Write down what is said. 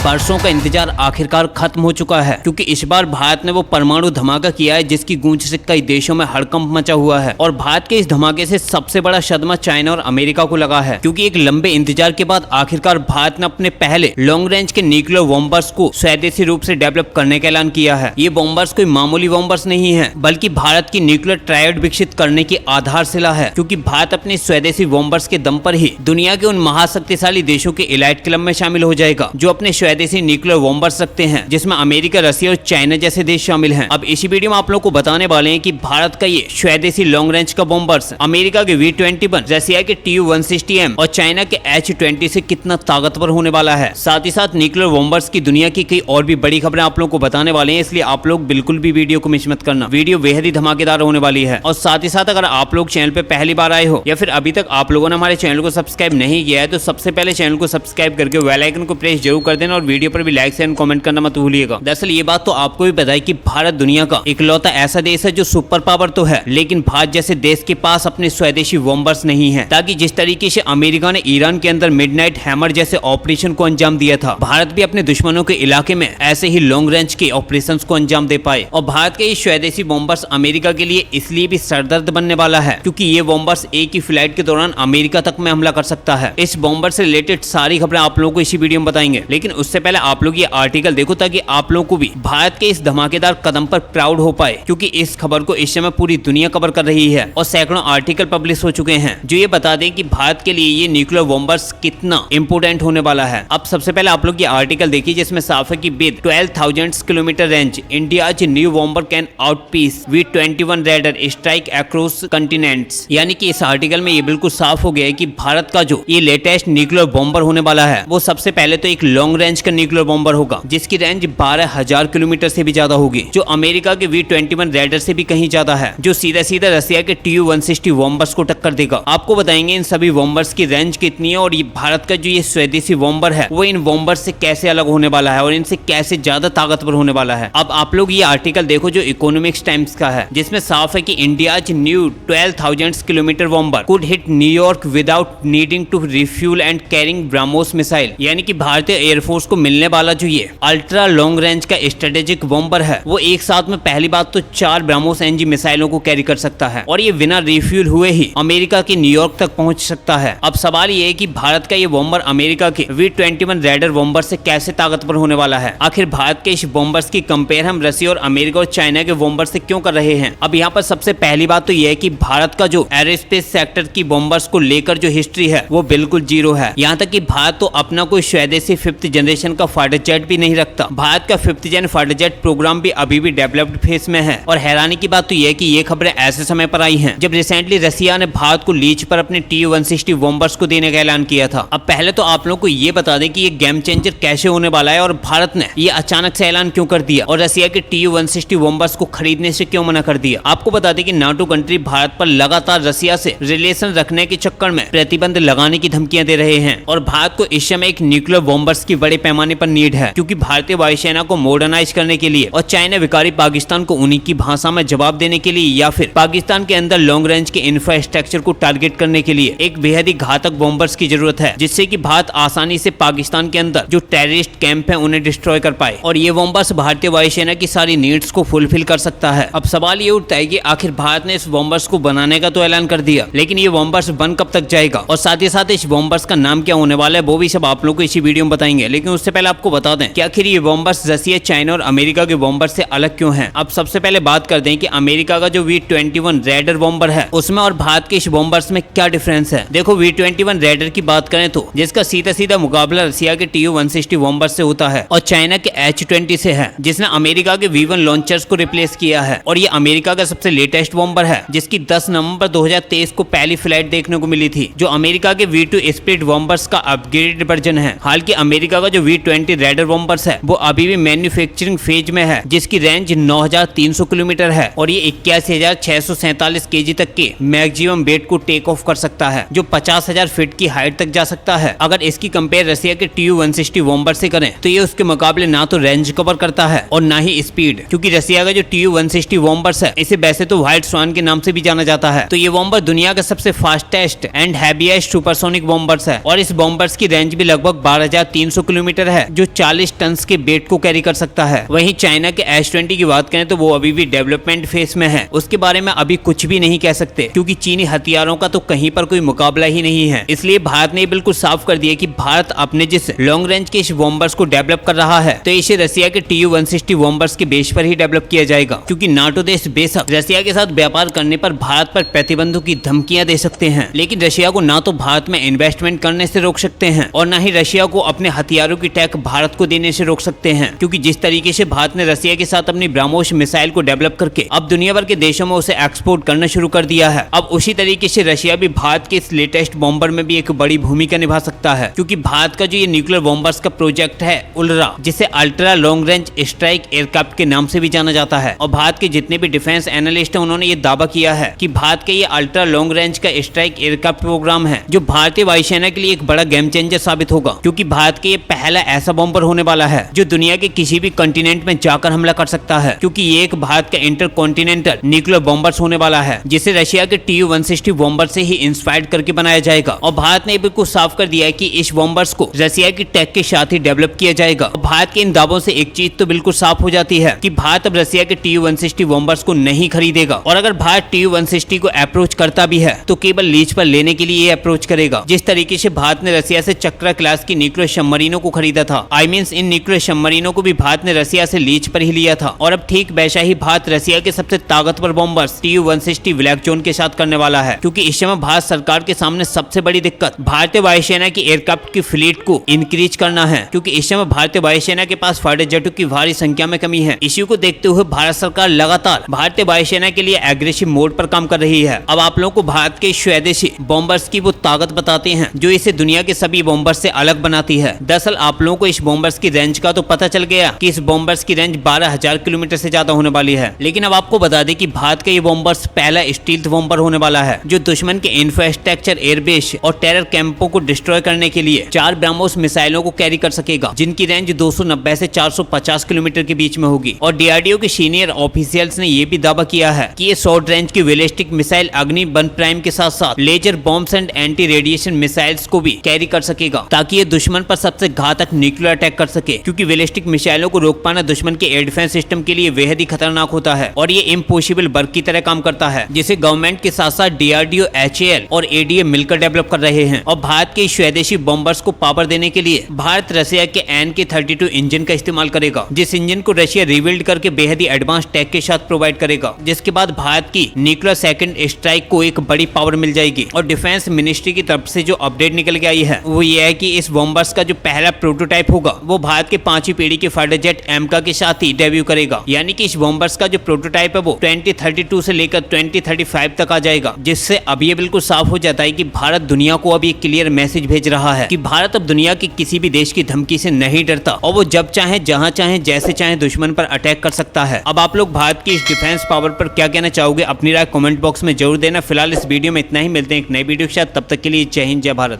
बरसों का इंतजार आखिरकार खत्म हो चुका है, क्योंकि इस बार भारत ने वो परमाणु धमाका किया है जिसकी गूंज से कई देशों में हड़कंप मचा हुआ है। और भारत के इस धमाके से सबसे बड़ा सदमा चाइना और अमेरिका को लगा है, क्योंकि एक लंबे इंतजार के बाद आखिरकार भारत ने अपने पहले लॉन्ग रेंज के न्यूक्लियर बॉम्बर्स को स्वदेशी रूप से डेवलप करने का ऐलान किया है। ये बॉम्बर्स कोई मामूली बॉम्बर्स नहीं है, बल्कि भारत की न्यूक्लियर ट्रायड विकसित करने की आधारशिला है, क्योंकि भारत अपने स्वदेशी बॉम्बर्स के दम पर ही दुनिया के उन महाशक्तिशाली देशों के एलाइट क्लब में शामिल हो जाएगा जो अपने स्वदेशी न्यूक्लियर बॉम्बर्स रखते हैं, जिसमें अमेरिका, रशिया और चाइना जैसे देश शामिल हैं। अब इसी वीडियो में आप लोग को बताने वाले हैं कि भारत का ये स्वदेशी लॉन्ग रेंज का बॉम्बर्स अमेरिका के V-21, रशिया के Tu-160M और चाइना के H-20 से कितना ताकतवर होने वाला है। साथ ही साथ न्यूक्लियर बॉम्बर्स की दुनिया की कई और भी बड़ी खबरें आप लोग को बताने वाले हैं, इसलिए आप लोग बिल्कुल भी वीडियो को मिस मत करना। वीडियो बेहद ही धमाकेदार होने वाली है। और साथ ही साथ अगर आप लोग चैनल पे पहली बार आए हो या फिर अभी तक आप लोगों ने हमारे चैनल को सब्सक्राइब नहीं किया है, तो सबसे पहले चैनल को सब्सक्राइब करके बेल आइकन को प्रेस जरूर कर देना और वीडियो पर भी लाइक शेयर कमेंट करना मत भूलिएगा। दरअसल ये बात तो आपको भी पता है कि भारत दुनिया का इकलौता ऐसा देश है जो सुपर पावर तो है, लेकिन भारत जैसे देश के पास अपने स्वदेशी बॉम्बर्स नहीं है। ताकि जिस तरीके से अमेरिका ने ईरान के अंदर मिडनाइट हैमर जैसे ऑपरेशन को अंजाम दिया था, भारत भी अपने दुश्मनों के इलाके में ऐसे ही लॉन्ग रेंज के ऑपरेशंस को अंजाम दे पाए। और भारत के ये स्वदेशी बॉम्बर्स अमेरिका के लिए इसलिए भी सरदर्द बनने वाला है, क्योंकि ये बॉम्बर्स एक ही फ्लाइट के दौरान अमेरिका तक में हमला कर सकता है। इस बॉम्बर से रिलेटेड सारी खबरें आप लोगों को इसी वीडियो में बताएंगे, लेकिन उससे पहले आप लोग ये आर्टिकल देखो ताकि आप लोगों को भी भारत के इस धमाकेदार कदम पर प्राउड हो पाए, क्योंकि इस खबर को इस समय पूरी दुनिया कवर कर रही है और सैकड़ों आर्टिकल पब्लिश हो चुके हैं जो ये बता दें कि भारत के लिए ये न्यूक्लियर बॉम्बर्स कितना इंपोर्टेंट होने वाला है। अब सबसे पहले आप लोग ये आर्टिकल देखिए जिसमें साफ है कि with 12,000 kilometre range India's new bomber can outpace V-21 raider strike across continents. यानी कि इस आर्टिकल में ये बिल्कुल साफ हो गया है कि भारत का जो ये लेटेस्ट न्यूक्लियर बॉम्बर होने वाला है वो सबसे पहले तो एक लॉन्ग रेंज का न्यूक्लियर बॉम्बर होगा जिसकी रेंज 12,000 किलोमीटर से भी ज्यादा होगी, जो अमेरिका के V-21 रेडर से भी कहीं ज्यादा है, जो सीधा सीधा रशिया के Tu-160 बॉम्बर्स को टक्कर देगा। आपको बताएंगे इन सभी बॉम्बर्स की रेंज कितनी है और ये भारत का जो ये स्वदेशी बॉम्बर है वो इन बॉम्बर से कैसे अलग होने वाला है और इनसे कैसे ज्यादा ताकतवर होने वाला है। अब आप लोग ये आर्टिकल देखो जो इकोनॉमिक्स टाइम्स का है, जिसमें साफ है कि India's new 12,000 kilometre bomber could hit New York without needing to refuel and carrying BrahMos missile. यानी कि भारतीय एयरफोर्स को मिलने वाला जो ये अल्ट्रा लॉन्ग रेंज का स्ट्रेटेजिक बॉम्बर है वो एक साथ में पहली बात तो 4 ब्रह्मोस एनजी मिसाइलों को कैरी कर सकता है और ये बिना रिफ्यूल हुए ही अमेरिका के न्यूयॉर्क तक पहुंच सकता है। अब सवाल ये है कि भारत का ये बॉम्बर अमेरिका के V-21 रेडर बॉम्बर से कैसे ताकतवर होने वाला है। आखिर भारत के इस बॉम्बर्स की कंपेयर हम रशिया और अमेरिका और चाइना के बॉम्बर से क्यों कर रहे हैं। अब यहाँ पर सबसे पहली बात तो यह है कि भारत का जो एरोस्पेस सेक्टर की बॉम्बर्स को लेकर जो हिस्ट्री है वो बिल्कुल जीरो है। यहाँ तक कि भारत तो अपना कोई स्वदेशी 5th जनरेशन का फाइटर जेट भी नहीं रखता। भारत का 5th जेन फाइटर जेट प्रोग्राम भी अभी भी डेवलप्ड फेज में है। और हैरानी की बात तो यह है कि ये खबरें ऐसे समय पर आई हैं जब रिसेंटली रशिया ने भारत को लीज पर अपने Tu-160 बॉम्बर्स को देने का ऐलान किया था। अब पहले तो आप लोग को ये बता दें कि ये गेम चेंजर कैसे होने वाला है और भारत ने ये अचानक से ऐलान क्यों कर दिया और रशिया के Tu-160 बॉम्बर्स को खरीदने से क्यों मना कर दिया। आपको बता दें कि नाटो कंट्री भारत पर लगातार रशिया से रिलेशन रखने के चक्कर में प्रतिबंध लगाने की धमकियां दे रहे हैं और भारत को इस समय एक न्यूक्लियर बॉम्बर्स की बड़े पैमाने पर नीड है, क्योंकि भारतीय वायुसेना को मॉडर्नाइज करने के लिए और चाइना विकारी पाकिस्तान को उन्हीं की भाषा में जवाब देने के लिए या फिर पाकिस्तान के अंदर लॉन्ग रेंज के इंफ्रास्ट्रक्चर को टारगेट करने के लिए एक बेहद ही घातक बॉम्बर्स की जरूरत है, जिससे कि भारत आसानी से पाकिस्तान के अंदर जो टेररिस्ट कैंप है उन्हें डिस्ट्रॉय कर पाए और ये बॉम्बर्स भारतीय वायुसेना की सारी नीड्स को फुलफिल कर सकता है। अब सवाल ये उठता है कि आखिर भारत ने इस बॉम्बर्स को बनाने का तो ऐलान कर दिया, लेकिन ये बॉम्बर्स बन कब तक जाएगा और साथ ही साथ इस बॉम्बर्स का नाम क्या होने वाला है वो भी सब आप लोग को इसी वीडियो में बताएंगे। लेकिन उससे पहले आपको बता दें कि आखिर ये बॉम्बर्स रशिया, चाइना और अमेरिका के बॉम्बर से अलग क्यों हैं। अब सबसे पहले बात कर दें कि अमेरिका का जो V-21 रेडर बॉम्बर है उसमें और भारत के इस बॉम्बर्स में क्या डिफरेंस है। देखो V-21 रेडर की बात करें तो जिसका सीधा सीधा मुकाबला रशिया के Tu-160 बॉम्बर से होता है और चाइना के H-20 से है, जिसने अमेरिका के V-1 लॉन्चर्स को रिप्लेस किया है और ये अमेरिका का सबसे लेटेस्ट बॉम्बर है जिसकी 10 नवंबर 2023 को पहली फ्लाइट देखने को मिली थी, जो अमेरिका के V-2 स्प्लिट बॉम्बर्स का अपग्रेडेड वर्जन है। हालांकि अमेरिका का जो V-20 रेडर बॉम्बर्स है वो अभी भी मैन्युफैक्चरिंग फेज में है, जिसकी रेंज 9,300 किलोमीटर है और ये 81,647 केजी तक के मैक्सिमम वेट को टेक ऑफ कर सकता है, जो 50,000 फीट की हाइट तक जा सकता है। अगर इसकी कंपेयर रशिया के Tu-160 बॉम्बर से करें तो ये उसके मुकाबले ना तो रेंज कवर करता है और ना ही स्पीड, क्योंकि रशिया का जो Tu-160 बॉम्बर्स है इसे वैसे तो व्हाइट स्वान के नाम से भी जाना जाता है। तो ये बॉम्बर दुनिया का सबसे fastest and heaviest supersonic bombers है और इस बॉम्बर्स की रेंज भी लगभग 12,300 किलोमीटर किलोमीटर है जो 40 टन के वेट को कैरी कर सकता है। वहीं चाइना के S-20 की बात करें तो वो अभी भी डेवलपमेंट फेज में है, उसके बारे में अभी कुछ भी नहीं कह सकते क्योंकि चीनी हथियारों का तो कहीं पर कोई मुकाबला ही नहीं है। इसलिए भारत ने बिल्कुल साफ कर दिया कि भारत अपने जिस लॉन्ग रेंज के इस बॉम्बर्स को डेवलप कर रहा है तो इसे रशिया के Tu-160 बॉम्बर्स के बेस पर ही डेवलप किया जाएगा, क्योंकि नाटो देश बेशक रशिया के साथ व्यापार करने पर भारत पर प्रतिबंधों की धमकियां दे सकते हैं, लेकिन रशिया को ना तो भारत में इन्वेस्टमेंट करने से रोक सकते हैं और ना ही रशिया को अपने हथियारों की टैग भारत को देने से रोक सकते हैं, क्योंकि जिस तरीके से भारत ने रशिया के साथ अपनी ब्रह्मोस मिसाइल को डेवलप करके अब दुनिया भर के देशों में उसे एक्सपोर्ट करना शुरू कर दिया है, अब उसी तरीके से रशिया भी भारत के इस लेटेस्ट बॉम्बर में भी एक बड़ी भूमिका निभा सकता है, क्योंकि भारत का जो ये न्यूक्लियर बॉम्बर्स का प्रोजेक्ट है उलरा, जिसे ultra long range strike aircraft के नाम से भी जाना जाता है, और भारत के जितने भी डिफेंस एनालिस्ट हैं उन्होंने ये दावा किया है कि भारत के ये अल्ट्रा लॉन्ग रेंज का स्ट्राइक एयरक्राफ्ट प्रोग्राम है जो भारतीय वायुसेना के लिए एक बड़ा गेम चेंजर साबित होगा, क्योंकि भारत के ये पहला ऐसा बॉम्बर होने वाला है जो दुनिया के किसी भी कंटिनेंट में जाकर हमला कर सकता है, क्योंकि ये एक भारत का इंटरकॉन्टिनेंटल न्यूक्लियर बॉम्बर्स होने वाला है जिसे रशिया के Tu-160 बॉम्बर से ही इंस्पायर्ड करके बनाया जाएगा। और भारत ने बिल्कुल साफ कर दिया है कि इस बॉम्बर्स को रशिया की टेक के साथ ही डेवलप किया जाएगा। भारत के इन दावों से एक चीज तो बिल्कुल साफ हो जाती है कि भारत अब रशिया के Tu-160 बॉम्बर्स को नहीं खरीदेगा, और अगर भारत Tu-160 को अप्रोच करता भी है तो केवल लीज पर लेने के लिए अप्रोच करेगा। जिस तरीके से भारत ने रशिया से चक्रा क्लास की न्यूक्लियर सबमरीनों को खरीदा था, इन न्यूक्लियर सबमरीनों को भी भारत ने रशिया से लीज पर ही लिया था, और अब ठीक वैसा ही भारत रशिया के सबसे ताकतवर बॉम्बर्स Tu-160 ब्लैक जोन के साथ करने वाला है, क्योंकि इस समय भारत सरकार के सामने सबसे बड़ी दिक्कत भारतीय वायुसेना की एयरक्राफ्ट की फ्लीट को इंक्रीज करना है, क्योंकि इस समय भारतीय वायुसेना के पास फाइटर जेटों की भारी संख्या में कमी है। इसी को देखते हुए भारत सरकार लगातार भारतीय वायुसेना के लिए एग्रेसिव मोड पर काम कर रही है। अब आप लोगों को भारत के स्वदेशी बॉम्बर्स की वो ताकत बताते हैं जो इसे दुनिया के सभी बॉम्बर्स से अलग बनाती है। दरअसल आप लोगों को इस बॉम्बर्स की रेंज का तो पता चल गया कि इस बॉम्बर्स की रेंज 12,000 किलोमीटर से ज्यादा होने वाली है, लेकिन अब आपको बता दें कि भारत का ये बॉम्बर्स पहला स्टील्थ बॉम्बर होने वाला है जो दुश्मन के इंफ्रास्ट्रक्चर, एयरबेस और टेरर कैंपों को डिस्ट्रॉय करने के लिए 4 ब्रह्मोस मिसाइलों को कैरी कर सकेगा, जिनकी रेंज 290 से 450 किलोमीटर के बीच में होगी। और DRDO के सीनियर ऑफिशियल्स ने यह भी दावा किया है कि ये शॉर्ट रेंज की बैलिस्टिक मिसाइल अग्नि 1 प्राइम के साथ साथ laser bombs and anti radiation missiles को भी कैरी कर सकेगा, ताकि ये दुश्मन पर सबसे घातक न्यूक्लियर अटैक कर सके, क्योंकि बैलिस्टिक मिसाइलों को रोक पाना दुश्मन के एयर डिफेंस सिस्टम के लिए बेहद ही खतरनाक होता है और ये इम्पॉसिबल वर्क की तरह काम करता है, जिसे गवर्नमेंट के साथ साथ DRDO, HAL और ADA मिलकर डेवलप कर रहे हैं। और भारत के स्वदेशी बॉम्बर्स को पावर देने के लिए भारत रशिया के NK-32 इंजन का इस्तेमाल करेगा, जिस इंजन को रशिया रिबिल्ड करके बेहद ही एडवांस टेक के साथ प्रोवाइड करेगा, जिसके बाद भारत की न्यूक्लियर सेकंड स्ट्राइक को एक बड़ी पावर मिल जाएगी। और डिफेंस मिनिस्ट्री की तरफ से जो अपडेट निकल के आई है वो ये है कि इस बॉम्बर्स का जो पहला प्रोटोटाइप होगा वो भारत के 5वीं पीढ़ी के फाइटर जेट एमका के साथ ही डेब्यू करेगा, यानी कि इस बॉम्बर्स का जो प्रोटोटाइप है वो 2032 से लेकर 2035 तक आ जाएगा, जिससे अब ये बिल्कुल साफ हो जाता है कि भारत दुनिया को अब एक क्लियर मैसेज भेज रहा है कि भारत अब दुनिया के किसी भी देश की धमकी से नहीं डरता और वो जब चाहे, जहां चाहे, जैसे चाहे दुश्मन पर अटैक कर सकता है। अब आप लोग भारत की इस डिफेंस पावर पर क्या कहना चाहोगे, अपनी राय कमेंट बॉक्स में जरूर देना। फिलहाल इस वीडियो में इतना ही, मिलते हैं एक नई वीडियो के साथ, तब तक के लिए जय हिंद, जय भारत।